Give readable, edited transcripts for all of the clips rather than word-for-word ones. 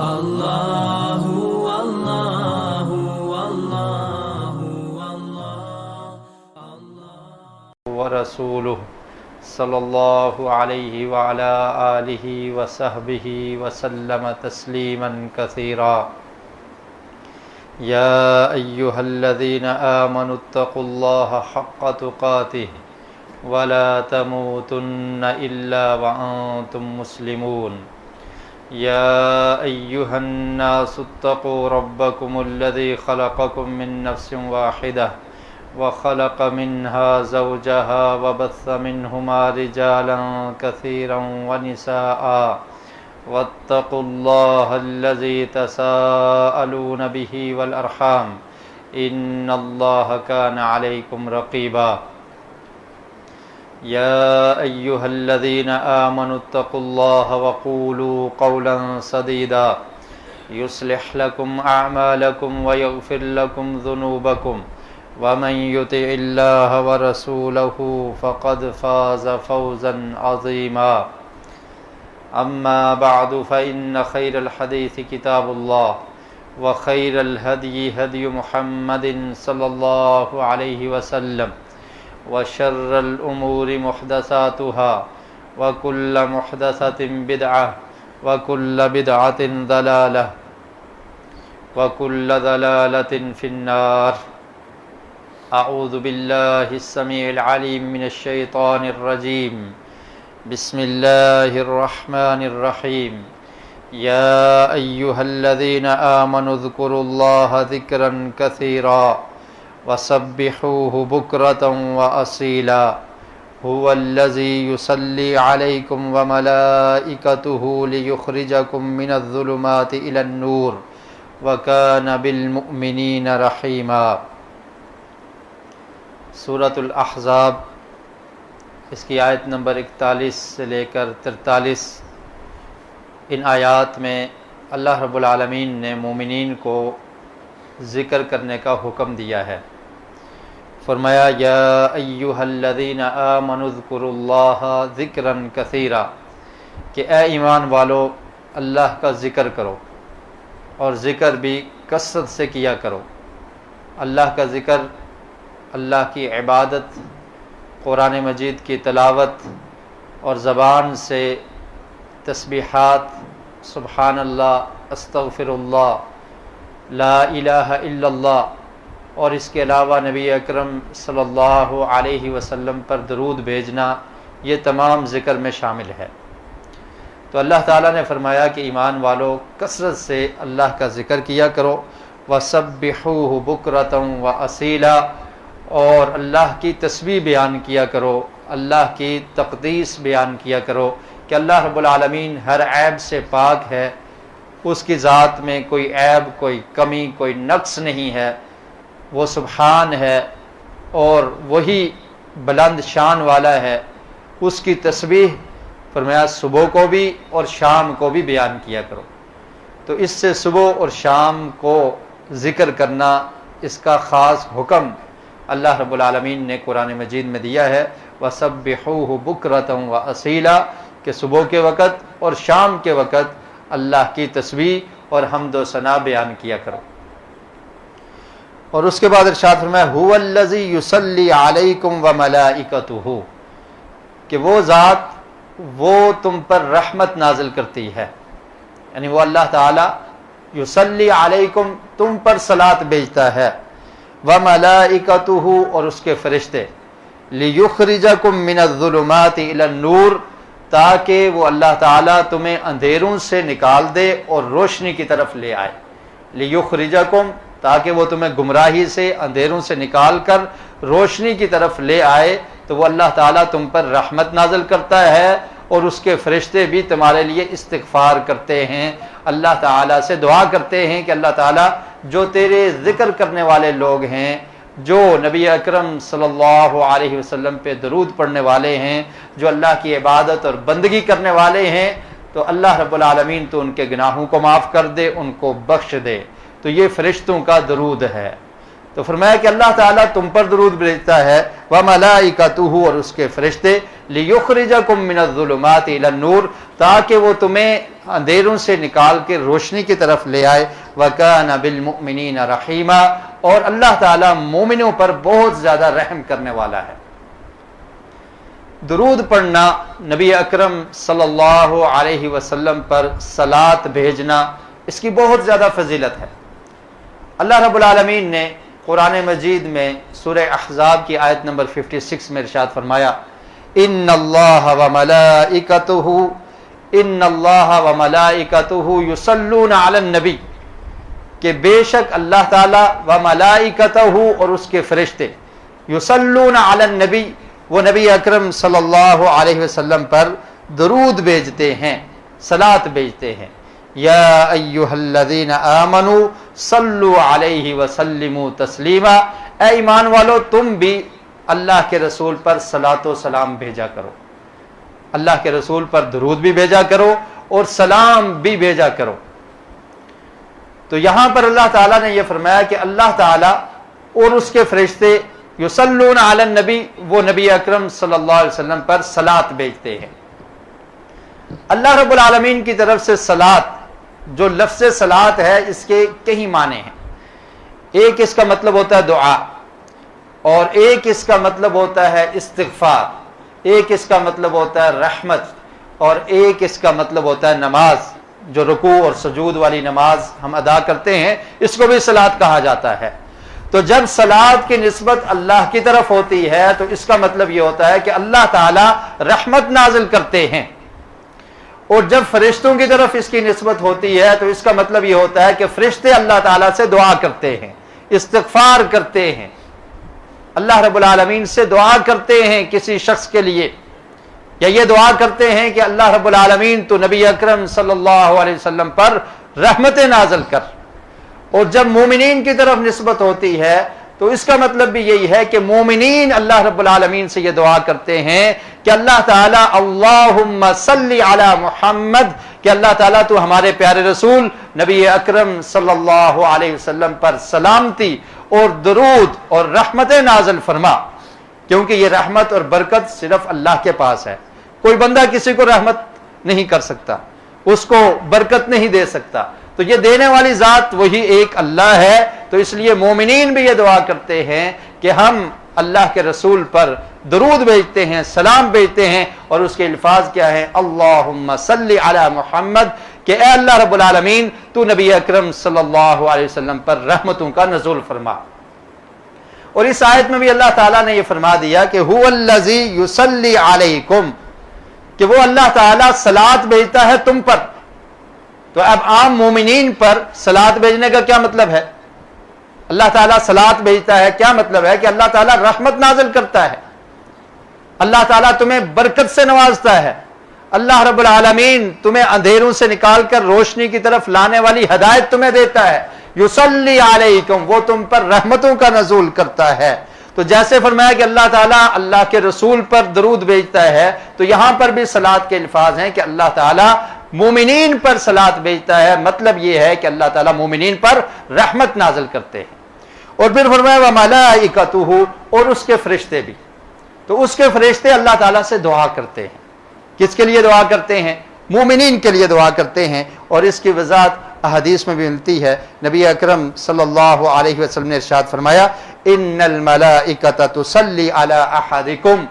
اللہ اللہ اللہ ورسولہ صلی اللہ علیہ وعلی آلہ وصحبہ وسلم تسلیما کثیرا یا ایہا الذین آمنوا اتقوا اللہ حق تقاتہ ولا تموتن الا وانتم مسلمون یا ایہا الناس اتقوا ربکم الذی خلقکم من نفس واحدہ وخلق منها زوجها وبث منهما رجالا كثيرا ونساء واتقوا الله الذي تساءلون به والأرحام إن الله كان عليكم رقيبا يا أيها الذين آمنوا اتقوا الله وقولوا قولا سديدا يصلح لكم أعمالكم ويغفر لكم ذنوبكم ومن يطع الله ورسوله فقد فاز فوزا عظيما أما بعد فإن خير الحديث كتاب الله وخير الهدي هدي محمد صلى الله عليه وسلم وشر الأمور محدثاتها وكل محدثة بدعة وكل بدعة ضلالة وكل ضلالة في النار اعوذ باللہ السمیع العلیم من الشیطان الرجیم بسم اللہ الرحمن الرحیم یا ایہا الذین آمنوا اذکروا اللہ ذکرا کثیرا وسبحوہ بکرتا واسیلا هو الذی یصلی علیکم وملائکتہ لیخرجکم من الظلمات الی النور وکان بالمؤمنین رحیما۔ سورۃ الاحزاب، اس کی آیت نمبر 41 سے لے کر 43، ان آیات میں اللہ رب العالمین نے مومنین کو ذکر کرنے کا حکم دیا ہے۔ فرمایا یا ایہا الذین آمنوا اذکروا اللہ ذکرا کثیرا، کہ اے ایمان والو اللہ کا ذکر کرو، اور ذکر بھی کثرت سے کیا کرو۔ اللہ کا ذکر، اللہ کی عبادت، قرآن مجید کی تلاوت، اور زبان سے تسبیحات، سبحان اللہ، استغفر اللہ، لا الہ الا اللہ، اور اس کے علاوہ نبی اکرم صلی اللہ علیہ وسلم پر درود بھیجنا، یہ تمام ذکر میں شامل ہے۔ تو اللہ تعالیٰ نے فرمایا کہ ایمان والو کثرت سے اللہ کا ذکر کیا کرو، وَسَبِّحُوهُ بُكْرَةً وَأَصِيلًا، اور اللہ کی تسبیح بیان کیا کرو، اللہ کی تقدیس بیان کیا کرو کہ اللہ رب العالمین ہر عیب سے پاک ہے، اس کی ذات میں کوئی عیب، کوئی کمی، کوئی نقص نہیں ہے، وہ سبحان ہے اور وہی بلند شان والا ہے۔ اس کی تسبیح فرمایا صبح کو بھی اور شام کو بھی بیان کیا کرو۔ تو اس سے صبح اور شام کو ذکر کرنا، اس کا خاص حکم اللہ رب العالمین نے قرآن مجید میں دیا ہے، وَسَبِّحُوهُ بُكْرَةً وَأَصِيلًا، کہ صبح کے وقت اور شام کے وقت اللہ کی تسبیح اور حمد و ثنا بیان کیا کرو۔ اور اس کے بعد ارشاد فرمایا هُوَ الَّذِي يُصَلِّي عَلَيْكُمْ وَمَلَائِكَتُهُ، کہ وہ ذات وہ تم پر رحمت نازل کرتی ہے، یعنی وہ اللہ تعالی یصلی علیکم، تم پر صلاۃ بھیجتا ہے، وَمَلَائِكَتُهُ، اور اس کے فرشتے، لِيُخْرِجَكُم مِّنَ الظُّلُمَاتِ إِلَى النُّورِ، تاکہ وہ اللہ تعالیٰ تمہیں اندھیروں سے نکال دے اور روشنی کی طرف لے آئے۔ لِيُخْرِجَكُم، تاکہ وہ تمہیں گمراہی سے، اندھیروں سے نکال کر روشنی کی طرف لے آئے۔ تو وہ اللہ تعالیٰ تم پر رحمت نازل کرتا ہے، اور اس کے فرشتے بھی تمہارے لیے استغفار کرتے ہیں، اللہ تعالیٰ سے دعا کرتے ہیں کہ اللہ تعالیٰ جو تیرے ذکر کرنے والے لوگ ہیں، جو نبی اکرم صلی اللہ علیہ وسلم پہ درود پڑھنے والے ہیں، جو اللہ کی عبادت اور بندگی کرنے والے ہیں، تو اللہ رب العالمین تو ان کے گناہوں کو معاف کر دے، ان کو بخش دے۔ تو یہ فرشتوں کا درود ہے۔ تو فرمایا کہ اللہ تعالیٰ تم پر درود بھیجتا ہے، وملائکتہ اور اس کے فرشتے لیخرجکم من الظلمات الی النور تاکہ وہ تمہیں اندھیروں سے نکال کے روشنی کی طرف لے آئے وکان بالمؤمنین رحیما اور اللہ تعالی مومنوں پر بہت زیادہ رحم کرنے والا ہے۔ درود پڑھنا، نبی اکرم صلی اللہ علیہ وسلم پر صلاۃ بھیجنا، اس کی بہت زیادہ فضیلت ہے۔ اللہ رب العالمین نے قرآن مجید میں سورہ احزاب کی آیت نمبر 56 میں ارشاد فرمایا ان اللہ وملائکتہ یصلون علی النبی کہ بے شک اللہ تعالی و ملائکتہ اور اس کے فرشتے یصلون علی النبی وہ نبی اکرم صلی اللہ علیہ وسلم پر درود بھیجتے ہیں، صلاۃ بھیجتے ہیں۔ یا ایھا الذین آمنوا صلوا علیہ وسلموا تسلیما اے ایمان والو تم بھی اللہ کے رسول پر صلاۃ و سلام بھیجا کرو، اللہ کے رسول پر درود بھی بھیجا کرو اور سلام بھی بھیجا کرو۔ تو یہاں پر اللہ تعالیٰ نے یہ فرمایا کہ اللہ تعالیٰ اور اس کے فرشتے یصلون علی النبی وہ نبی اکرم صلی اللہ علیہ وسلم پر صلاۃ بھیجتے ہیں۔ اللہ رب العالمین کی طرف سے صلاۃ، جو لفظ صلاۃ ہے اس کے کئی معنی ہیں۔ ایک اس کا مطلب ہوتا ہے دعا، اور ایک اس کا مطلب ہوتا ہے استغفار، ایک اس کا مطلب ہوتا ہے رحمت، اور ایک اس کا مطلب ہوتا ہے نماز، جو رکوع اور سجود والی نماز ہم ادا کرتے ہیں اس کو بھی صلاۃ کہا جاتا ہے۔ تو جب صلاۃ کی نسبت اللہ کی طرف ہوتی ہے تو اس کا مطلب یہ ہوتا ہے کہ اللہ تعالی رحمت نازل کرتے ہیں، اور جب فرشتوں کی طرف اس کی نسبت ہوتی ہے تو اس کا مطلب یہ ہوتا ہے کہ فرشتے اللہ تعالیٰ سے دعا کرتے ہیں، استغفار کرتے ہیں، اللہ رب العالمین سے دعا کرتے ہیں کسی شخص کے لیے، یا یہ دعا کرتے ہیں کہ اللہ رب العالمین تو نبی اکرم صلی اللہ علیہ وسلم پر رحمت نازل کر۔ اور جب مومنین کی طرف نسبت ہوتی ہے تو اس کا مطلب بھی یہی ہے کہ مومنین اللہ رب العالمین سے یہ دعا کرتے ہیں کہ اللہ تعالیٰ اللہم صلی علی محمد کہ اللہ تعالیٰ تو ہمارے پیارے رسول نبی اکرم صلی اللہ علیہ وسلم پر سلامتی اور درود اور رحمت نازل فرما، کیونکہ یہ رحمت اور برکت صرف اللہ کے پاس ہے، کوئی بندہ کسی کو رحمت نہیں کر سکتا، اس کو برکت نہیں دے سکتا، تو یہ دینے والی ذات وہی ایک اللہ ہے۔ تو اس لیے مومنین بھی یہ دعا کرتے ہیں کہ ہم اللہ کے رسول پر درود بھیجتے ہیں، سلام بھیجتے ہیں، اور اس کے الفاظ کیا ہیں؟ اللہم صلی علی محمد کہ اے اللہ رب العالمین تو نبی اکرم صلی اللہ علیہ وسلم پر رحمتوں کا نزول فرما۔ اور اس آیت میں بھی اللہ تعالیٰ نے یہ فرما دیا کہ هو الذی یصلی علیکم کہ وہ اللہ تعالیٰ صلاۃ بھیجتا ہے تم پر۔ تو اب عام مومنین پر صلاۃ بھیجنے کا کیا مطلب ہے؟ اللہ تعالیٰ صلاۃ بھیجتا ہے، کیا مطلب ہے؟ کہ اللہ تعالیٰ رحمت نازل کرتا ہے، اللہ تعالیٰ تمہیں برکت سے نوازتا ہے، اللہ رب العالمین تمہیں اندھیروں سے نکال کر روشنی کی طرف لانے والی ہدایت تمہیں دیتا ہے۔ یصلی علیکم وہ تم پر رحمتوں کا نزول کرتا ہے۔ تو جیسے فرمایا کہ اللہ تعالیٰ اللہ کے رسول پر درود بھیجتا ہے، تو یہاں پر بھی صلاۃ کے الفاظ ہیں کہ اللہ تعالیٰ مومنین پر صلاۃ بھیجتا ہے، مطلب یہ ہے کہ اللہ تعالیٰ مومنین پر رحمت نازل کرتے ہیں۔ اور پھر فرمایا وملائکتہ اور اس کے فرشتے بھی، تو اس کے فرشتے اللہ تعالیٰ سے دعا کرتے ہیں۔ کس کے لیے دعا کرتے ہیں؟ مومنین کے لیے دعا کرتے ہیں، اور اس کی وضاحت احادیث میں بھی ملتی ہے۔ نبی اکرم صلی اللہ علیہ وسلم نے ارشاد فرمایا ان الملائکۃ تصلی علی احدکم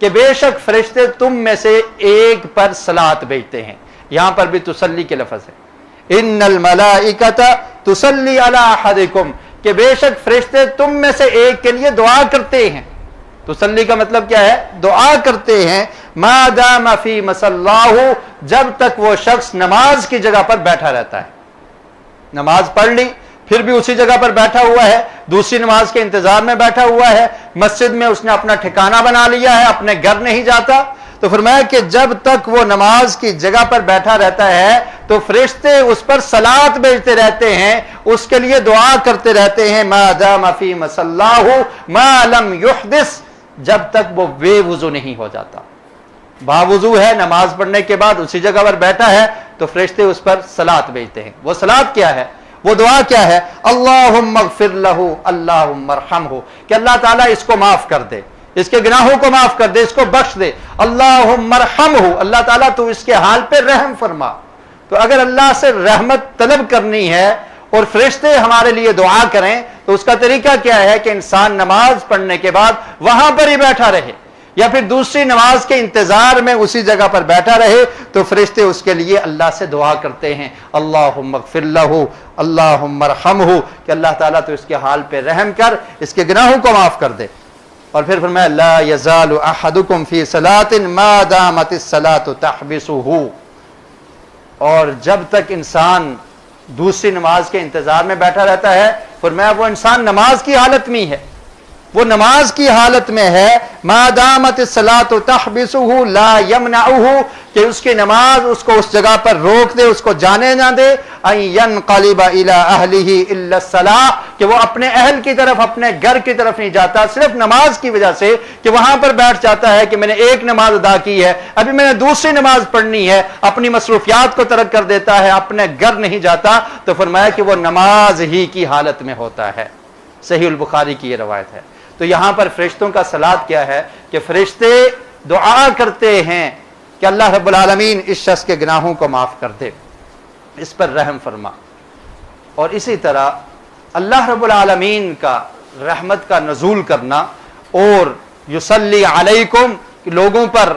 کہ بے شک فرشتے تم میں سے ایک پر صلاۃ بھیجتے ہیں۔ یہاں پر بھی تسلی کے لفظ ہے، ان الملائکۃ تصلی علی احدکم کہ بے شک فرشتے تم میں سے ایک کے لیے دعا کرتے ہیں۔ تسلی کا مطلب کیا ہے؟ دعا کرتے ہیں ما دام فی مصلاہ جب تک وہ شخص نماز کی جگہ پر بیٹھا رہتا ہے۔ نماز پڑھ لی پھر بھی اسی جگہ پر بیٹھا ہوا ہے، دوسری نماز کے انتظار میں بیٹھا ہوا ہے، مسجد میں اس نے اپنا ٹھکانہ بنا لیا ہے، اپنے گھر نہیں جاتا، تو فرمایا کہ جب تک وہ نماز کی جگہ پر بیٹھا رہتا ہے تو فرشتے اس پر صلاۃ بھیجتے رہتے ہیں، اس کے لیے دعا کرتے رہتے ہیں ما دام فی مصلاہ ما لم یحدث جب تک وہ بے وضو نہیں ہو جاتا۔ باوضو ہے، نماز پڑھنے کے بعد اسی جگہ پر بیٹھا ہے تو فرشتے اس پر صلاۃ بھیجتے ہیں۔ وہ صلاۃ کیا ہے؟ وہ دعا کیا ہے؟ اللہم اغفر لہ اللہم ارحمہ کہ اللہ تعالیٰ اس کو معاف کر دے، اس کے گناہوں کو معاف کر دے، اس کو بخش دے، اللہم ارحمہ، اللہ تعالیٰ تو اس کے حال پہ رحم فرما۔ تو اگر اللہ سے رحمت طلب کرنی ہے اور فرشتے ہمارے لیے دعا کریں تو اس کا طریقہ کیا ہے کہ انسان نماز پڑھنے کے بعد وہاں پر ہی بیٹھا رہے، یا پھر دوسری نماز کے انتظار میں اسی جگہ پر بیٹھا رہے، تو فرشتے اس کے لیے اللہ سے دعا کرتے ہیں، اللہم اغفر لہ، اللہم ارحمہ، کہ اللہ تعالیٰ تو اس کے حال پہ رحم کر، اس کے گناہوں کو معاف کر دے۔ اور پھر فرمایا لا یزال احدکم فی صلاۃ ما دامت الصلاۃ تحبسہ، اور جب تک انسان دوسری نماز کے انتظار میں بیٹھا رہتا ہے، فرمایا وہ انسان نماز کی حالت میں ہے، وہ نماز کی حالت میں ہے، ما دامت الصلاۃ تحبسہ لا یمنعہ، کہ اس کی نماز اس کو اس جگہ پر روک دے، اس کو جانے نہ دے، ان ینقلب الی اہلہ الا الصلاۃ، کہ وہ اپنے اہل کی طرف، اپنے گھر کی طرف نہیں جاتا صرف نماز کی وجہ سے، کہ وہاں پر بیٹھ جاتا ہے کہ میں نے ایک نماز ادا کی ہے، ابھی میں نے دوسری نماز پڑھنی ہے، اپنی مصروفیات کو ترک کر دیتا ہے، اپنے گھر نہیں جاتا، تو فرمایا کہ وہ نماز ہی کی حالت میں ہوتا ہے۔ صحیح البخاری کی یہ روایت ہے۔ تو یہاں پر فرشتوں کا صلات کیا ہے کہ فرشتے دعا کرتے ہیں کہ اللہ رب العالمین اس شخص کے گناہوں کو معاف کر دے، اس پر رحم فرما۔ اور اسی طرح اللہ رب العالمین کا رحمت کا نزول کرنا اور یصلی علیکم، لوگوں پر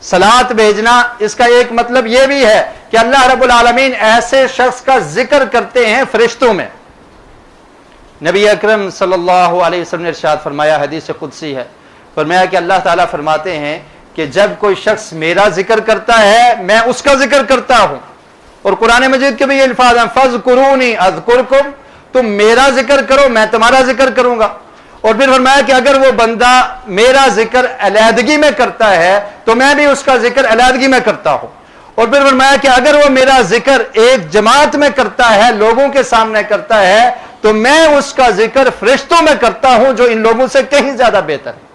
صلات بھیجنا، اس کا ایک مطلب یہ بھی ہے کہ اللہ رب العالمین ایسے شخص کا ذکر کرتے ہیں فرشتوں میں۔ نبی اکرم صلی اللہ علیہ وسلم نے ارشاد فرمایا، حدیث قدسی ہے، فرمایا کہ اللہ تعالیٰ فرماتے ہیں کہ جب کوئی شخص میرا ذکر کرتا ہے میں اس کا ذکر کرتا ہوں، اور قرآن مجید کے بھی یہ الفاظ ہیں فاذکرونی اذکرکم، تم میرا ذکر کرو میں تمہارا ذکر کروں گا۔ اور پھر فرمایا کہ اگر وہ بندہ میرا ذکر علیحدگی میں کرتا ہے تو میں بھی اس کا ذکر علیحدگی میں کرتا ہوں۔ اور پھر فرمایا کہ اگر وہ میرا ذکر ایک جماعت میں کرتا ہے، لوگوں کے سامنے کرتا ہے، تو میں اس کا ذکر فرشتوں میں کرتا ہوں جو ان لوگوں سے کہیں زیادہ بہتر ہے۔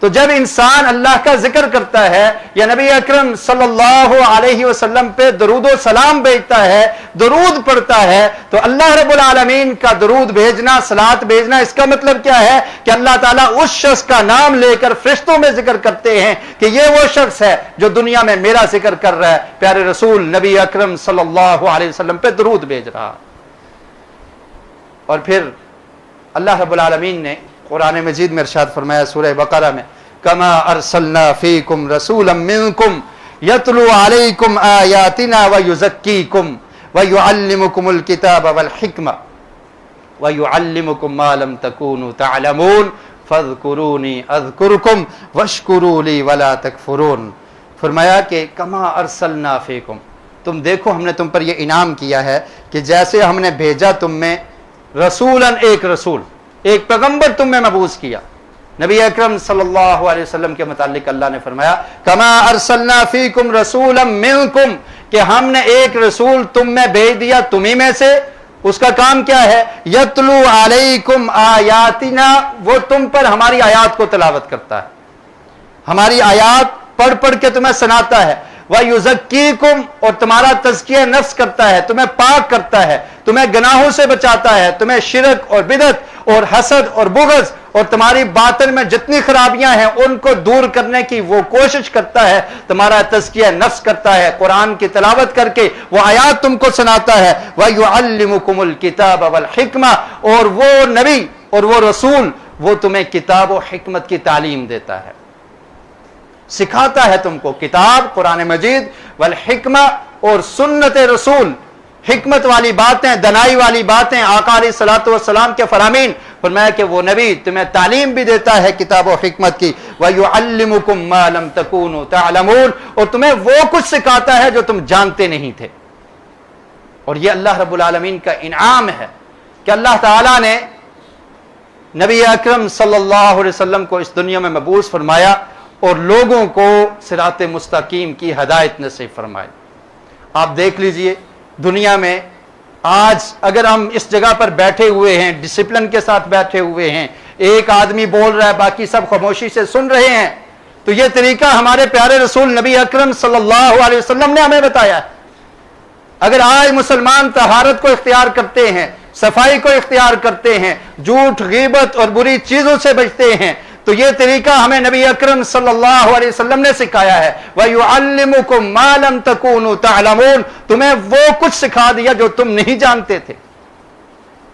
تو جب انسان اللہ کا ذکر کرتا ہے یا نبی اکرم صلی اللہ علیہ وسلم پہ درود و سلام بھیجتا ہے، درود پڑھتا ہے، تو اللہ رب العالمین کا درود بھیجنا، صلات بھیجنا، اس کا مطلب کیا ہے کہ اللہ تعالیٰ اس شخص کا نام لے کر فرشتوں میں ذکر کرتے ہیں کہ یہ وہ شخص ہے جو دنیا میں میرا ذکر کر رہا ہے، پیارے رسول نبی اکرم صلی اللہ علیہ وسلم پہ درود بھیج رہا۔ اور پھر اللہ رب العالمین نے قرآن مجید میں ارشاد فرمایا سورہ بقرہ میں، کما ارسلنا فیکم رسولا منکم یتلو علیکم آیاتنا ویزکیکم ویعلمکم الکتاب والحکمہ ویعلمکم ما لم تکونوا تعلمون فاذکرونی اذکرکم واشکروا لی ولا تکفرون۔ فرمایا کہ کما ارسلنا فیکم، تم دیکھو ہم نے تم پر یہ انعام کیا ہے کہ جیسے ہم نے بھیجا تم میں رسولاً، ایک رسول، ایک پیغمبر تم میں مبعوث کیا۔ نبی اکرم صلی اللہ علیہ وسلم کے متعلق اللہ نے فرمایا کما ارسلنا فیکم رسولا منکم، کہ ہم نے ایک رسول تم میں بھیج دیا تمہیں میں سے، اس کا کام کیا ہے یتلو علیکم آیاتنا، وہ تم پر ہماری آیات کو تلاوت کرتا ہے، ہماری آیات پڑھ پڑھ کے تمہیں سناتا ہے، وَيُزَكِّيكُمْ، اور تمہارا تزکیہ نفس کرتا ہے، تمہیں پاک کرتا ہے، تمہیں گناہوں سے بچاتا ہے، تمہیں شرک اور بدعت اور حسد اور بغض اور تمہاری باطن میں جتنی خرابیاں ہیں ان کو دور کرنے کی وہ کوشش کرتا ہے، تمہارا تزکیہ نفس کرتا ہے، قرآن کی تلاوت کر کے وہ آیات تم کو سناتا ہے، وَيُعَلِّمُكُمُ الْكِتَابَ وَالْحِكْمَةَ، اور وہ نبی اور وہ رسول وہ تمہیں کتاب و حکمت کی تعلیم دیتا ہے، سکھاتا ہے تم کو کتاب قرآن مجید والحکمہ اور سنت رسول، حکمت والی باتیں، دنائی والی باتیں، آقا علیہ الصلوۃ والسلام کے فرامین۔ فرمایا کہ وہ نبی تمہیں تعلیم بھی دیتا ہے کتاب و حکمت کی، وَيُعَلِّمُكُم مَّا لَمْ تَكُونُوا تَعْلَمُونَ، اور تمہیں وہ کچھ سکھاتا ہے جو تم جانتے نہیں تھے۔ اور یہ اللہ رب العالمین کا انعام ہے کہ اللہ تعالیٰ نے نبی اکرم صلی اللہ علیہ وسلم کو اس دنیا میں مبعوث فرمایا اور لوگوں کو صراط مستقیم کی ہدایت نصیب فرمائی۔ آپ دیکھ لیجئے دنیا میں آج اگر ہم اس جگہ پر بیٹھے ہوئے ہیں، ڈسپلن کے ساتھ بیٹھے ہوئے ہیں، ایک آدمی بول رہا ہے باقی سب خاموشی سے سن رہے ہیں، تو یہ طریقہ ہمارے پیارے رسول نبی اکرم صلی اللہ علیہ وسلم نے ہمیں بتایا ہے۔ اگر آج مسلمان طہارت کو اختیار کرتے ہیں، صفائی کو اختیار کرتے ہیں، جھوٹ، غیبت اور بری چیزوں سے بچتے ہیں، تو تو یہ طریقہ ہمیں نبی اکرم صلی اللہ علیہ وسلم نے سکھایا ہے. وَيُعَلِّمُكُم مَّا لَمْ تَكُونُوا تَعْلَمُونَ, تمہیں وہ کچھ سکھا دیا جو تم نہیں جانتے تھے.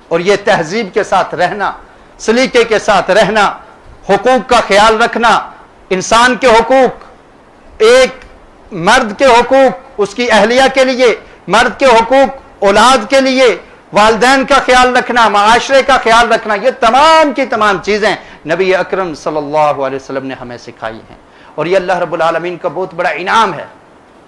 اور یہ تہذیب کے ساتھ رہنا, سلیقے کے ساتھ رہنا, حقوق کا خیال رکھنا, انسان کے حقوق, ایک مرد کے حقوق اس کی اہلیہ کے لیے, مرد کے حقوق اولاد کے لیے, والدین کا خیال رکھنا, معاشرے کا خیال رکھنا, یہ تمام کی تمام چیزیں نبی اکرم صلی اللہ علیہ وسلم نے ہمیں سکھائی ہیں. اور یہ اللہ رب العالمین کا بہت بڑا انعام ہے.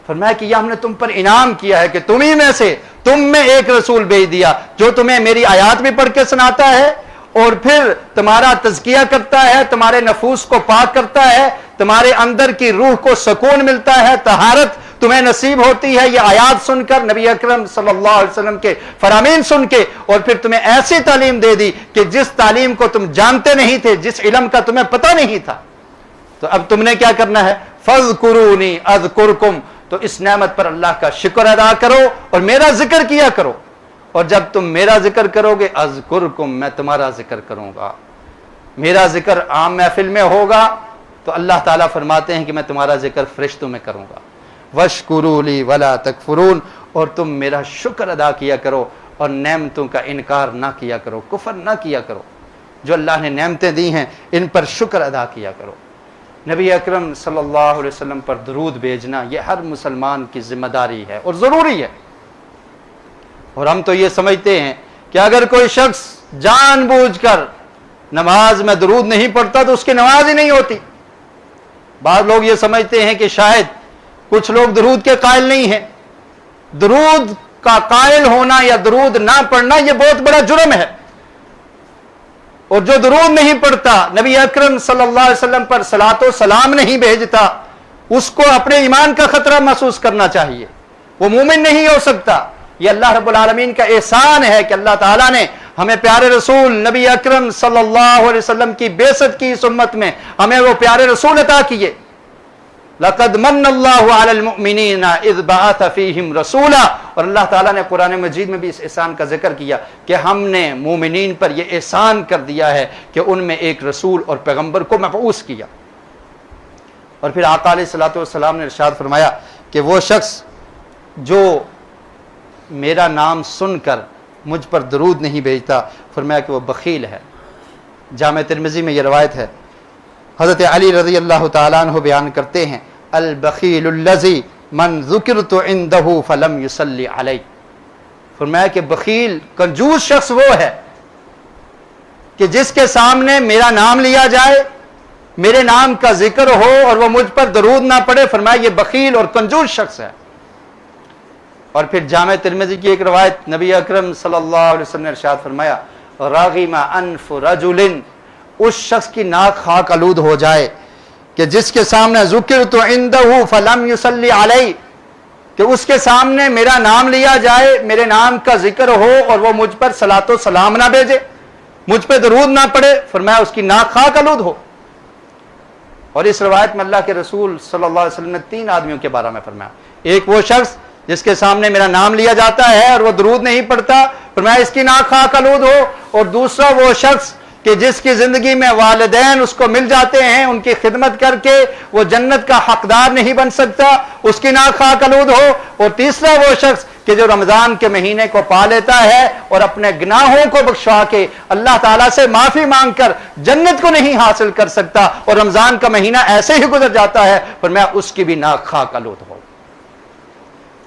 فرمایا کہ یہ ہم نے تم پر انعام کیا ہے کہ تمہیں میں سے, تم میں ایک رسول بھیج دیا جو تمہیں میری آیات بھی پڑھ کے سناتا ہے, اور پھر تمہارا تزکیہ کرتا ہے, تمہارے نفوس کو پاک کرتا ہے, تمہارے اندر کی روح کو سکون ملتا ہے, طہارت تمہیں نصیب ہوتی ہے یہ آیات سن کر, نبی اکرم صلی اللہ علیہ وسلم کے فرامین سن کے, اور پھر تمہیں ایسی تعلیم دے دی کہ جس تعلیم کو تم جانتے نہیں تھے, جس علم کا تمہیں پتہ نہیں تھا. تو اب تم نے کیا کرنا ہے؟ فَاذْكُرُونِي أَذْكُرْكُمْ, تو اس نعمت پر اللہ کا شکر ادا کرو اور میرا ذکر کیا کرو. اور جب تم میرا ذکر کرو گے, اذکرکم, میں تمہارا ذکر کروں گا. میرا ذکر عام محفل میں ہوگا تو اللہ تعالیٰ فرماتے ہیں کہ میں تمہارا ذکر فرشتوں میں کروں گا. وَاشْكُرُوا لِي وَلَا تَكْفُرُونَ, اور تم میرا شکر ادا کیا کرو اور نعمتوں کا انکار نہ کیا کرو, کفر نہ کیا کرو. جو اللہ نے نعمتیں دی ہیں ان پر شکر ادا کیا کرو. نبی اکرم صلی اللہ علیہ وسلم پر درود بھیجنا یہ ہر مسلمان کی ذمہ داری ہے اور ضروری ہے. اور ہم تو یہ سمجھتے ہیں کہ اگر کوئی شخص جان بوجھ کر نماز میں درود نہیں پڑھتا تو اس کی نماز ہی نہیں ہوتی. بعض لوگ یہ سمجھتے ہیں کہ شاید کچھ لوگ درود کے قائل نہیں ہیں. درود کا قائل ہونا یا درود نہ پڑھنا یہ بہت بڑا جرم ہے. اور جو درود نہیں پڑھتا, نبی اکرم صلی اللہ علیہ وسلم پر صلاۃ و سلام نہیں بھیجتا, اس کو اپنے ایمان کا خطرہ محسوس کرنا چاہیے. وہ مومن نہیں ہو سکتا. یہ اللہ رب العالمین کا احسان ہے کہ اللہ تعالیٰ نے ہمیں پیارے رسول نبی اکرم صلی اللہ علیہ وسلم کی بعثت کی اس امت میں ہمیں وہ پیارے رسول عطا کیے. لَقَدْ مَنَّ اللَّهُ عَلَى الْمُؤْمِنِينَ إِذْ بَعَثَ فِيهِمْ رَسُولًا, اور اللہ تعالیٰ نے قرآن مجید میں بھی اس احسان کا ذکر کیا کہ ہم نے مومنین پر یہ احسان کر دیا ہے کہ ان میں ایک رسول اور پیغمبر کو مبعوث کیا. اور پھر آقا علیہ الصلوۃ والسلام نے ارشاد فرمایا کہ وہ شخص جو میرا نام سن کر مجھ پر درود نہیں بھیجتا, فرمایا کہ وہ بخیل ہے. جامع ترمذی میں یہ روایت ہے. حضرت علی رضی اللہ تعالیٰ عنہ بیان کرتے ہیں, البخیل الذی من ذکرت عندہ فلم یصلی علی, فرمایا کہ بخیل, کنجوس شخص وہ ہے کہ جس کے سامنے میرا نام لیا جائے, میرے نام کا ذکر ہو اور وہ مجھ پر درود نہ پڑے, فرمایا یہ بخیل اور کنجوس شخص ہے. اور پھر جامع ترمذی کی ایک روایت, نبی اکرم صلی اللہ علیہ وسلم نے ارشاد فرمایا, راغم انف رجل, اس شخص کی ناک خاک آلود ہو جائے کہ جس کے سامنے ذکرت عندہ فلم یصلی علی, کہ اس کے سامنے میرا نام لیا جائے, میرے نام کا ذکر ہو اور وہ مجھ پر صلاۃ و سلام نہ بھیجے, مجھ پہ درود نہ پڑے, فرمایا اس کی ناک خاک آلود ہو. اور اس روایت میں اللہ کے رسول صلی اللہ علیہ وسلم نے 3 آدمیوں کے بارے میں فرمایا. ایک وہ شخص جس کے سامنے میرا نام لیا جاتا ہے اور وہ درود نہیں پڑھتا, فرمایا اس کی ناک خاک آلود ہو. اور دوسرا وہ شخص کہ جس کی زندگی میں والدین اس کو مل جاتے ہیں, ان کی خدمت کر کے وہ جنت کا حقدار نہیں بن سکتا, اس کی ناک خاک آلود ہو. اور تیسرا وہ شخص کہ جو رمضان کے مہینے کو پا لیتا ہے اور اپنے گناہوں کو بخشوا کے اللہ تعالیٰ سے معافی مانگ کر جنت کو نہیں حاصل کر سکتا اور رمضان کا مہینہ ایسے ہی گزر جاتا ہے, فرمایا اس کی بھی ناک خاک آلود ہو.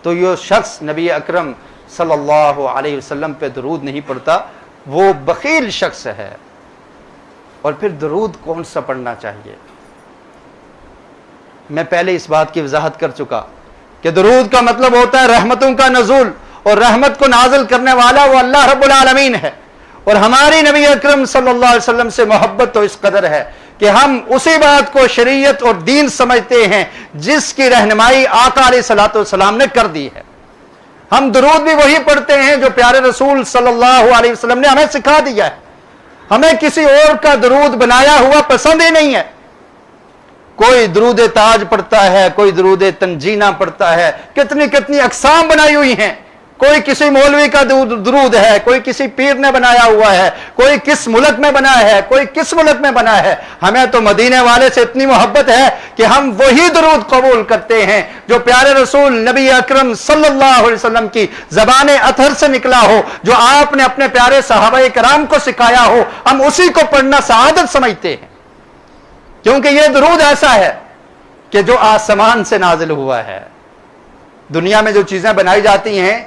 تو یہ شخص نبی اکرم صلی اللہ علیہ وسلم پہ درود نہیں پڑھتا, وہ بخیل شخص ہے. اور پھر درود کون سا پڑھنا چاہیے؟ میں پہلے اس بات کی وضاحت کر چکا کہ درود کا مطلب ہوتا ہے رحمتوں کا نزول, اور رحمت کو نازل کرنے والا وہ اللہ رب العالمین ہے. اور ہماری نبی اکرم صلی اللہ علیہ وسلم سے محبت تو اس قدر ہے کہ ہم اسی بات کو شریعت اور دین سمجھتے ہیں جس کی رہنمائی آقا علیہ الصلوۃ والسلام نے کر دی ہے. ہم درود بھی وہی پڑھتے ہیں جو پیارے رسول صلی اللہ علیہ وسلم نے ہمیں سکھا دیا ہے. ہمیں کسی اور کا درود بنایا ہوا پسند ہی نہیں ہے. کوئی درود تاج پڑھتا ہے, کوئی درود تنجینہ پڑھتا ہے, کتنی کتنی اقسام بنائی ہوئی ہیں. کوئی کسی مولوی کا درود ہے، کوئی کسی پیر نے بنایا ہوا ہے، کوئی کس ملک میں بنا ہے، کوئی کس ملک میں بنا ہے، ہمیں تو مدینے والے سے اتنی محبت ہے کہ ہم وہی درود قبول کرتے ہیں جو پیارے رسول نبی اکرم صلی اللہ علیہ وسلم کی زبان اطہر سے نکلا ہو، جو آپ نے اپنے پیارے صحابہ کرام کو سکھایا ہو، ہم اسی کو پڑھنا سعادت سمجھتے ہیں، کیونکہ یہ درود ایسا ہے کہ جو آسمان سے نازل ہوا ہے۔ دنیا میں جو چیزیں بنائی جاتی ہیں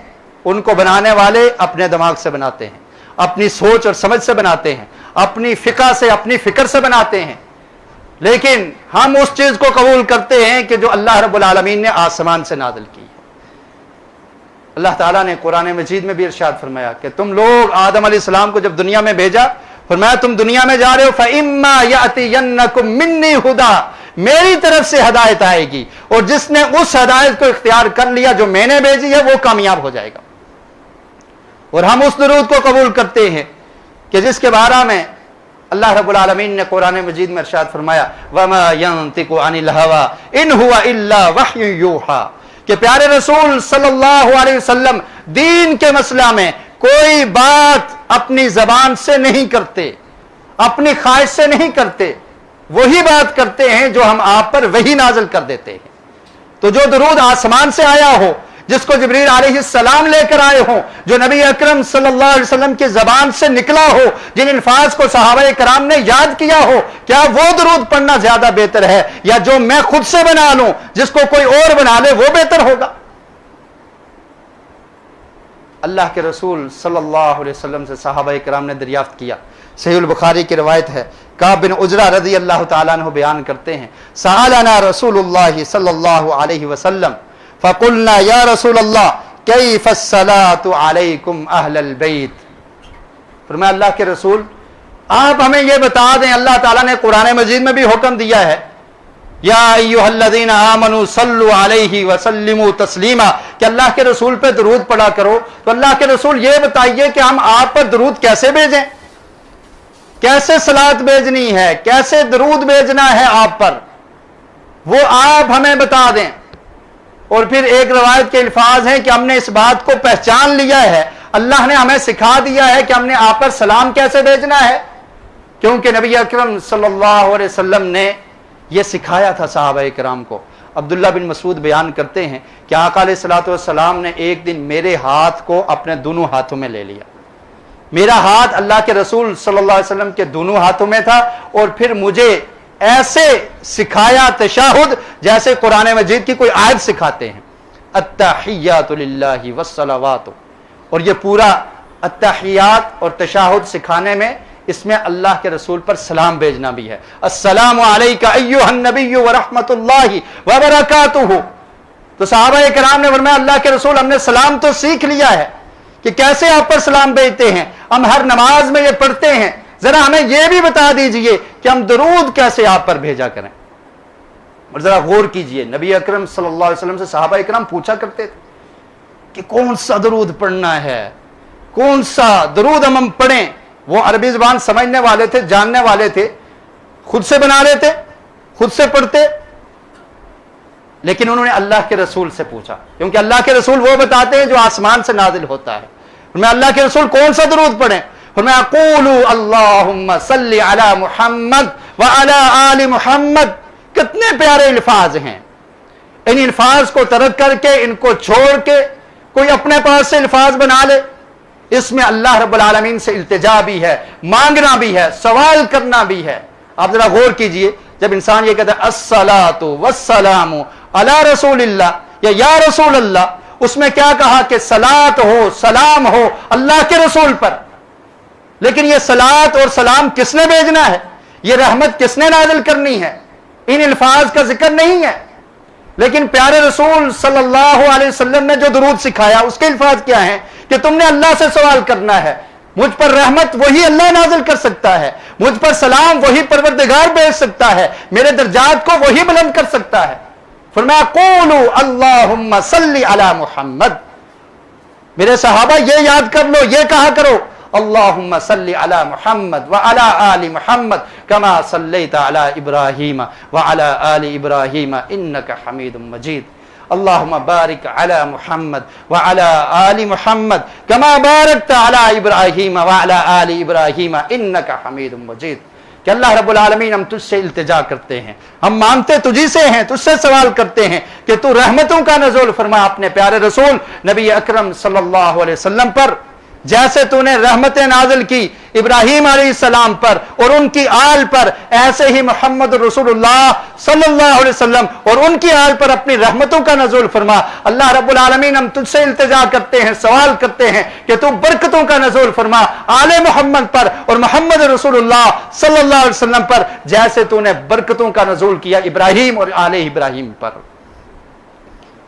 ان کو بنانے والے اپنے دماغ سے بناتے ہیں، اپنی سوچ اور سمجھ سے بناتے ہیں، اپنی فقہ سے، اپنی فکر سے بناتے ہیں، لیکن ہم اس چیز کو قبول کرتے ہیں کہ جو اللہ رب العالمین نے آسمان سے نازل کی ہے۔ اللہ تعالیٰ نے قرآن مجید میں بھی ارشاد فرمایا کہ تم لوگ آدم علیہ السلام کو جب دنیا میں بھیجا، فرمایا تم دنیا میں جا رہے ہو فَإِمَّا يَأْتِيَنَّكُم مِّنِّي هُدًى، میری طرف سے ہدایت آئے گی، اور جس نے اس ہدایت کو اختیار کر لیا جو میں نے بھیجی ہے وہ کامیاب ہو جائے گا۔ اور ہم اس درود کو قبول کرتے ہیں کہ جس کے بارے میں اللہ رب العالمین نے قرآن مجید میں ارشاد فرمایا وَمَا يَنطِقُ عَنِ الْهَوَىٰ إِنْ هُوَ إِلَّا وَحْيٌ يُوحَىٰ، کہ پیارے رسول صلی اللہ علیہ وسلم دین کے مسئلہ میں کوئی بات اپنی زبان سے نہیں کرتے، اپنی خواہش سے نہیں کرتے، وہی بات کرتے ہیں جو ہم آپ پر وہی نازل کر دیتے ہیں۔ تو جو درود آسمان سے آیا ہو، جس کو جبریل علیہ السلام لے کر آئے ہوں، جو نبی اکرم صلی اللہ علیہ وسلم کی زبان سے نکلا ہو، جن الفاظ کو صحابہ کرام نے یاد کیا ہو، کیا وہ درود پڑھنا زیادہ بہتر ہے یا جو میں خود سے بنا لوں، جس کو کوئی اور بنا لے وہ بہتر ہوگا؟ اللہ کے رسول صلی اللہ علیہ وسلم سے صحابہ کرام نے دریافت کیا، صحیح البخاری کی روایت ہے، کعب بن عجرہ رضی اللہ تعالیٰ عنہ بیان کرتے ہیں سألنا رسول اللہ صلی اللہ علیہ وسلم فقلنا یا رسول اللہ کیف الصلاة علیکم اہل البیت، فرمایا اللہ کے رسول آپ ہمیں یہ بتا دیں، اللہ تعالیٰ نے قرآن مجید میں بھی حکم دیا ہے یا ایھا الذین آمنوا صلوا علیہ وسلموا تسلیما، کہ اللہ کے رسول پہ درود پڑھا کرو، تو اللہ کے رسول یہ بتائیے کہ ہم آپ پر درود کیسے بھیجیں، کیسے صلات بھیجنی ہے، کیسے درود بھیجنا ہے آپ پر، وہ آپ ہمیں بتا دیں۔ اور پھر ایک روایت کے الفاظ ہیں کہ ہم نے اس بات کو پہچان لیا ہے، اللہ نے ہمیں سکھا دیا ہے کہ ہم نے آپ پر سلام کیسے بھیجنا ہے، کیونکہ نبی اکرم صلی اللہ علیہ وسلم نے یہ سکھایا تھا صحابہ کرام کو۔ عبداللہ بن مسعود بیان کرتے ہیں کہ آقا علیہ الصلوۃ والسلام نے ایک دن میرے ہاتھ کو اپنے دونوں ہاتھوں میں لے لیا، میرا ہاتھ اللہ کے رسول صلی اللہ علیہ وسلم کے دونوں ہاتھوں میں تھا، اور پھر مجھے ایسے سکھایا تشہد جیسے قرآن مجید کی کوئی آیت سکھاتے ہیں، التحیات للہ والصلوات، اور یہ پورا التحیات اور تشہد سکھانے میں اس میں اللہ کے رسول پر سلام بھیجنا بھی ہے، السلام علیک ایھا النبی ورحمۃ اللہ وبرکاتہ۔ تو صحابہ کرام نے فرمایا اللہ کے رسول ہم نے سلام تو سیکھ لیا ہے کہ کیسے آپ پر سلام بھیجتے ہیں، ہم ہر نماز میں یہ پڑھتے ہیں، ذرا ہمیں یہ بھی بتا دیجئے کہ ہم درود کیسے آپ پر بھیجا کریں۔ اور ذرا غور کیجئے، نبی اکرم صلی اللہ علیہ وسلم سے صحابہ کرام پوچھا کرتے تھے کہ کون سا درود پڑھنا ہے، کون سا درود ہم پڑھیں۔ وہ عربی زبان سمجھنے والے تھے، جاننے والے تھے، خود سے بنا لیتے، خود سے پڑھتے، لیکن انہوں نے اللہ کے رسول سے پوچھا، کیونکہ اللہ کے رسول وہ بتاتے ہیں جو آسمان سے نازل ہوتا ہے۔ میں اللہ کے رسول کون سا درود پڑھیں؟ فرمایا قولوا اللہم صلی علی محمد وعلی آل محمد۔ کتنے پیارے الفاظ ہیں، ان الفاظ کو ترک کر کے، ان کو چھوڑ کے کوئی اپنے پاس سے الفاظ بنا لے، اس میں اللہ رب العالمین سے التجا بھی ہے، مانگنا بھی ہے، سوال کرنا بھی ہے۔ آپ ذرا غور کیجئے، جب انسان یہ کہتا ہے الصلاۃ والسلام علی رسول اللہ یا رسول اللہ، اس میں کیا کہا کہ صلاۃ ہو، سلام ہو اللہ کے رسول پر، لیکن یہ صلاۃ اور سلام کس نے بھیجنا ہے، یہ رحمت کس نے نازل کرنی ہے، ان الفاظ کا ذکر نہیں ہے۔ لیکن پیارے رسول صلی اللہ علیہ وسلم نے جو درود سکھایا اس کے الفاظ کیا ہیں کہ تم نے اللہ سے سوال کرنا ہے، مجھ پر رحمت وہی اللہ نازل کر سکتا ہے، مجھ پر سلام وہی پروردگار بھیج سکتا ہے، میرے درجات کو وہی بلند کر سکتا ہے۔ فرمایا قولوا اللہم صلی علی محمد۔ میرے صحابہ یہ یاد کر لو، یہ کہا کرو اللہم صلی علی محمد وعلی آل محمد کما صلیت علی ابراہیم وعلی آل ابراہیم انک حمید مجید۔ اللہم بارک علی محمد وعلی آل محمد کما بارکت علی ابراہیم وعلی آل ابراہیم انک حمید مجید، کہ اللہ رب العالمین ہم تجھ سے التجا کرتے ہیں، ہم مانگتے تجھی سے ہیں، تجھ سے سوال کرتے ہیں کہ تو رحمتوں کا نزول فرما اپنے پیارے رسول نبی اکرم صلی اللہ علیہ وسلم پر، جیسے تو نے رحمتیں نازل کی ابراہیم علیہ السلام پر اور ان کی آل پر، ایسے ہی محمد رسول اللہ صلی اللہ علیہ وسلم اور ان کی آل پر اپنی رحمتوں کا نزول فرما۔ اللہ رب العالمین ہم تجھ سے التجا کرتے ہیں، سوال کرتے ہیں کہ تو برکتوں کا نزول فرما آل محمد پر اور محمد رسول اللہ صلی اللہ علیہ وسلم پر، جیسے تو نے برکتوں کا نزول کیا ابراہیم اور آل ابراہیم پر۔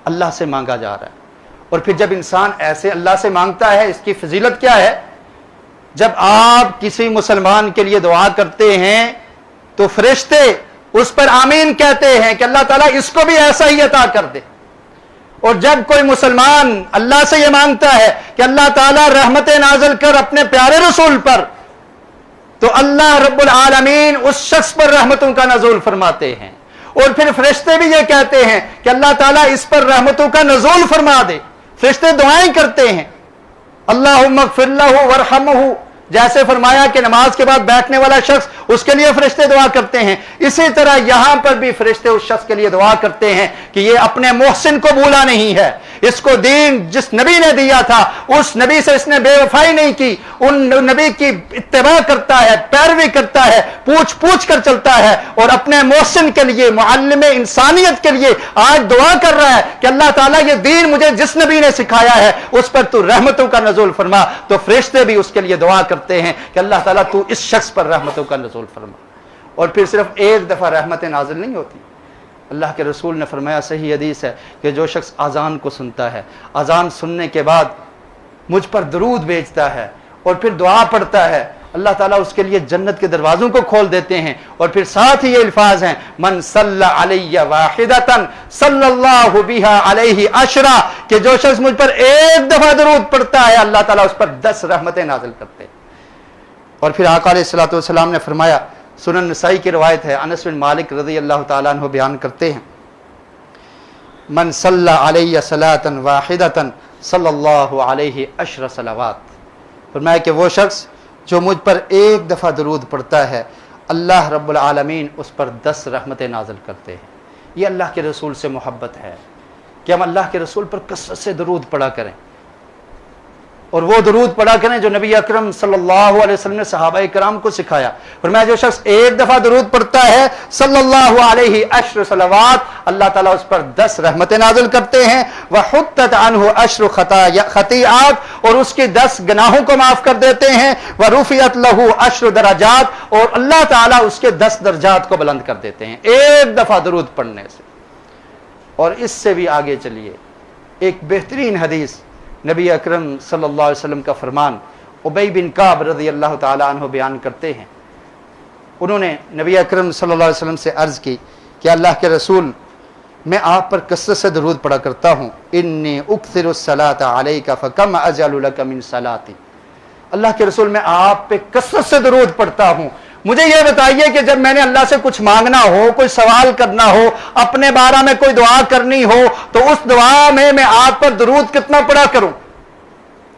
اللہ سے مانگا جا رہا ہے، اور پھر جب انسان ایسے اللہ سے مانگتا ہے، اس کی فضیلت کیا ہے؟ جب آپ کسی مسلمان کے لیے دعا کرتے ہیں تو فرشتے اس پر آمین کہتے ہیں کہ اللہ تعالیٰ اس کو بھی ایسا ہی عطا کر دے۔ اور جب کوئی مسلمان اللہ سے یہ مانگتا ہے کہ اللہ تعالیٰ رحمت نازل کر اپنے پیارے رسول پر، تو اللہ رب العالمین اس شخص پر رحمتوں کا نزول فرماتے ہیں، اور پھر فرشتے بھی یہ کہتے ہیں کہ اللہ تعالیٰ اس پر رحمتوں کا نزول فرما دے۔ فرشتے دعائیں کرتے ہیں، اللہم اغفر لہ وارحمہ، جیسے فرمایا کہ نماز کے بعد بیٹھنے والا شخص اس کے لیے فرشتے دعا کرتے ہیں، اسی طرح یہاں پر بھی فرشتے اس شخص کے لیے دعا کرتے ہیں کہ یہ اپنے محسن کو بھولا نہیں ہے، اس کو دین جس نبی نے دیا تھا اس نبی سے اس نے بے وفائی نہیں کی، ان نبی کی اتباع کرتا ہے، پیروی کرتا ہے، پوچھ پوچھ کر چلتا ہے، اور اپنے محسن کے لیے، معلم انسانیت کے لیے آج دعا کر رہا ہے کہ اللہ تعالیٰ یہ دین مجھے جس نبی نے سکھایا ہے اس پر تو رحمتوں کا نزول فرما۔ تو فرشتے بھی اس کے لیے دعا کرتے ہیں کہ اللہ تعالیٰ تو اس شخص پر رحمتوں کا نزول فرما۔ اور پھر صرف ایک دفعہ رحمتیں نازل نہیں ہوتی، اللہ کے رسول نے فرمایا، صحیح حدیث ہے، کہ جو شخص اذان کو سنتا ہے، اذان سننے کے بعد مجھ پر درود بھیجتا ہے اور پھر دعا پڑھتا ہے، اللہ تعالیٰ اس کے لیے جنت کے دروازوں کو کھول دیتے ہیں۔ اور پھر ساتھ ہی یہ الفاظ ہیں، من صلی علی واحدۃ صلی اللہ بہا علیہ عشرہ، کہ جو شخص مجھ پر ایک دفعہ درود پڑھتا ہے اللہ تعالیٰ اس پر 10 رحمتیں نازل کرتے ہیں۔ اور پھر آقا علیہ الصلوۃ والسلام نے فرمایا، سنن نسائی کی روایت ہے، انس بن مالک رضی اللہ تعالیٰ عنہ بیان کرتے ہیں، من صلی علیہ صلاۃ واحدۃ صلی اللہ علیہ 10 صلوات، فرمایا کہ وہ شخص جو مجھ پر ایک دفعہ درود پڑھتا ہے اللہ رب العالمین اس پر 10 رحمتیں نازل کرتے ہیں۔ یہ اللہ کے رسول سے محبت ہے کہ ہم اللہ کے رسول پر کثرت سے درود پڑھا کریں، اور وہ درود پڑھا کریں جو نبی اکرم صلی اللہ علیہ وسلم نے صحابہ کرام کو سکھایا۔ فرمایا جو شخص ایک دفعہ درود پڑھتا ہے صلی اللہ علیہ 10 صلوات، اللہ تعالیٰ اس پر 10 رحمتیں نازل کرتے ہیں، وحطت عنہ 10 خطیئات، اور اس کی 10 گناہوں کو معاف کر دیتے ہیں، ورفعت لہ 10 درجات، اور اللہ تعالیٰ اس کے 10 درجات کو بلند کر دیتے ہیں ایک دفعہ درود پڑھنے سے۔ اور اس سے بھی آگے چلیے، ایک بہترین حدیث نبی اکرم صلی اللہ علیہ وسلم کا فرمان ابی بن کعب رضی اللہ تعالیٰ عنہ بیان کرتے ہیں، انہوں نے نبی اکرم صلی اللہ علیہ وسلم سے عرض کی کہ اللہ کے رسول، میں آپ پر کثرت سے درود پڑھا کرتا ہوں، انی اکثر الصلاۃ علیک فکم اجعل لک من صلاتی، اللہ کے رسول میں آپ پہ کثرت سے درود پڑھتا ہوں، مجھے یہ بتائیے کہ جب میں نے اللہ سے کچھ مانگنا ہو، کوئی سوال کرنا ہو، اپنے بارے میں کوئی دعا کرنی ہو، تو اس دعا میں آپ پر درود کتنا پڑھا کروں؟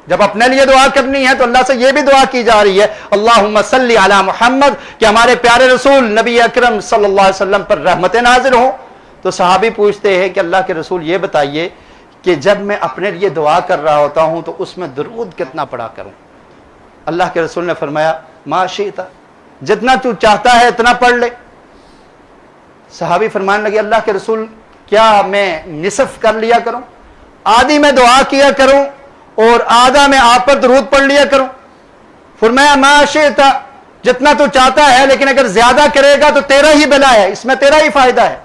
جب اپنے لیے دعا کرنی ہے تو اللہ سے یہ بھی دعا کی جا رہی ہے، اللہم صلی علی محمد، کہ ہمارے پیارے رسول نبی اکرم صلی اللہ علیہ وسلم پر رحمتیں نازل ہوں۔ تو صحابی پوچھتے ہیں کہ اللہ کے رسول یہ بتائیے کہ جب میں اپنے لیے دعا کر رہا ہوتا ہوں تو اس میں درود کتنا پڑھا کروں؟ اللہ کے رسول نے فرمایا، ما شئت، جتنا تو چاہتا ہے اتنا پڑھ لے۔ صحابی فرمانے لگے، اللہ کے رسول کیا میں نصف کر لیا کروں، آدھی میں دعا کیا کروں اور آدھا میں آپ پر درود پڑھ لیا کروں؟ فرمایا ما شئت، جتنا تو چاہتا ہے، لیکن اگر زیادہ کرے گا تو تیرا ہی بلا ہے، اس میں تیرا ہی فائدہ ہے۔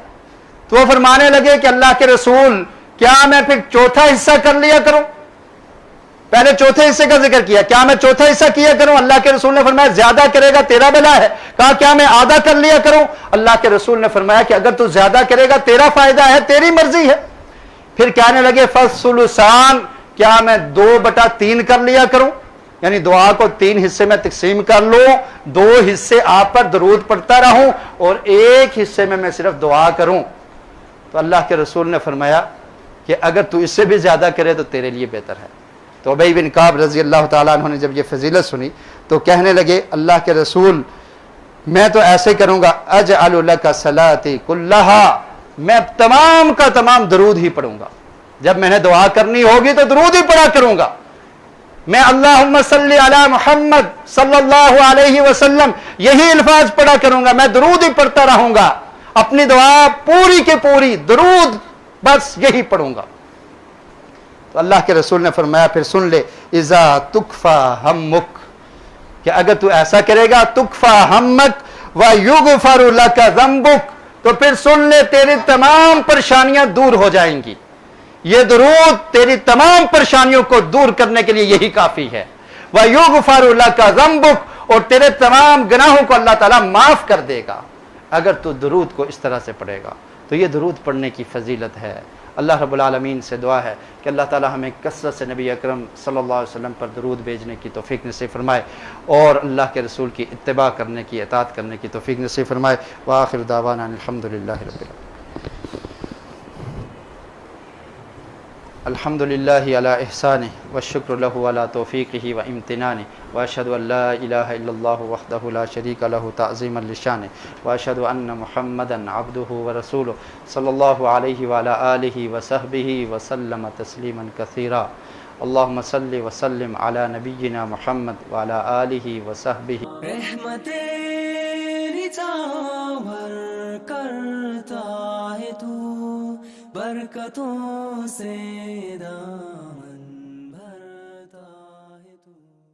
تو وہ فرمانے لگے کہ اللہ کے رسول کیا میں پھر چوتھا حصہ کر لیا کروں؟ پہلے چوتھے حصے کا ذکر کیا، کیا میں چوتھا حصہ کیا کروں؟ اللہ کے رسول نے فرمایا زیادہ کرے گا تیرا بلا ہے۔ کہا کیا میں آدھا کر لیا کروں؟ اللہ کے رسول نے فرمایا کہ اگر تو زیادہ کرے گا تیرا فائدہ ہے، تیری مرضی ہے۔ پھر کہنے لگے فالثلثان، کیا میں 2/3 کر لیا کروں؟ یعنی دعا کو 3 حصے میں تقسیم کر لوں، 2 حصے آپ پر درود پڑھتا رہوں اور 1 حصے میں صرف دعا کروں۔ تو اللہ کے رسول نے فرمایا کہ اگر تو اس سے بھی زیادہ کرے تو تیرے لیے بہتر ہے۔ تو ابی بن کعب رضی اللہ تعالیٰ عنہ نے جب یہ فضیلت سنی تو کہنے لگے اللہ کے رسول میں تو ایسے کروں گا، اجعل لک صلاتی کلہا، میں تمام کا تمام درود ہی پڑھوں گا، جب میں نے دعا کرنی ہوگی تو درود ہی پڑھا کروں گا، میں اللہم صلی علی محمد صلی اللہ علیہ وسلم یہی الفاظ پڑھا کروں گا، میں درود ہی پڑھتا رہوں گا، اپنی دعا پوری کے پوری درود بس یہی پڑھوں گا۔ تو اللہ کے رسول نے فرمایا پھر سن لے، اذا تکفا ہمک، کہ اگر تو ایسا کرے گا تکفا ہمک ویغفر لک ذنبک، تو پھر سن لے تیری تمام پریشانیاں دور ہو جائیں گی۔ یہ درود تیری تمام پریشانیوں کو دور کرنے کے لیے یہی کافی ہے۔ ویغفر لک ذنبک، اور تیرے تمام گناہوں کو اللہ تعالیٰ معاف کر دے گا اگر تو درود کو اس طرح سے پڑھے گا۔ تو یہ درود پڑھنے کی فضیلت ہے۔ اللہ رب العالمین سے دعا ہے کہ اللہ تعالی ہمیں کثرت سے نبی اکرم صلی اللہ علیہ وسلم پر درود بھیجنے کی توفیق نصیب فرمائے اور اللہ کے رسول کی اتباع کرنے کی، اطاعت کرنے کی توفیق نصیب فرمائے۔ وآخر دعوانا الحمدللہ رب العالمین۔ الحمد للہ علی احسانہ والشکر لہ علی توفیقہ و امتنانہ، واشہد ان لا الہ الا اللہ وحدہ لا شریک لہ تعظیما لشانہ، واشہد ان محمدا عبدہ ورسولہ صلی اللہ علیہ وعلی آلہ وصحبہ وسلم تسلیما کثیرا۔ اللہم صلی وسلم علی نبینا محمد وعلی آلہ وصحبہ۔ رحمت تیری چاور کرتا ہے تو برکتوں سے دامن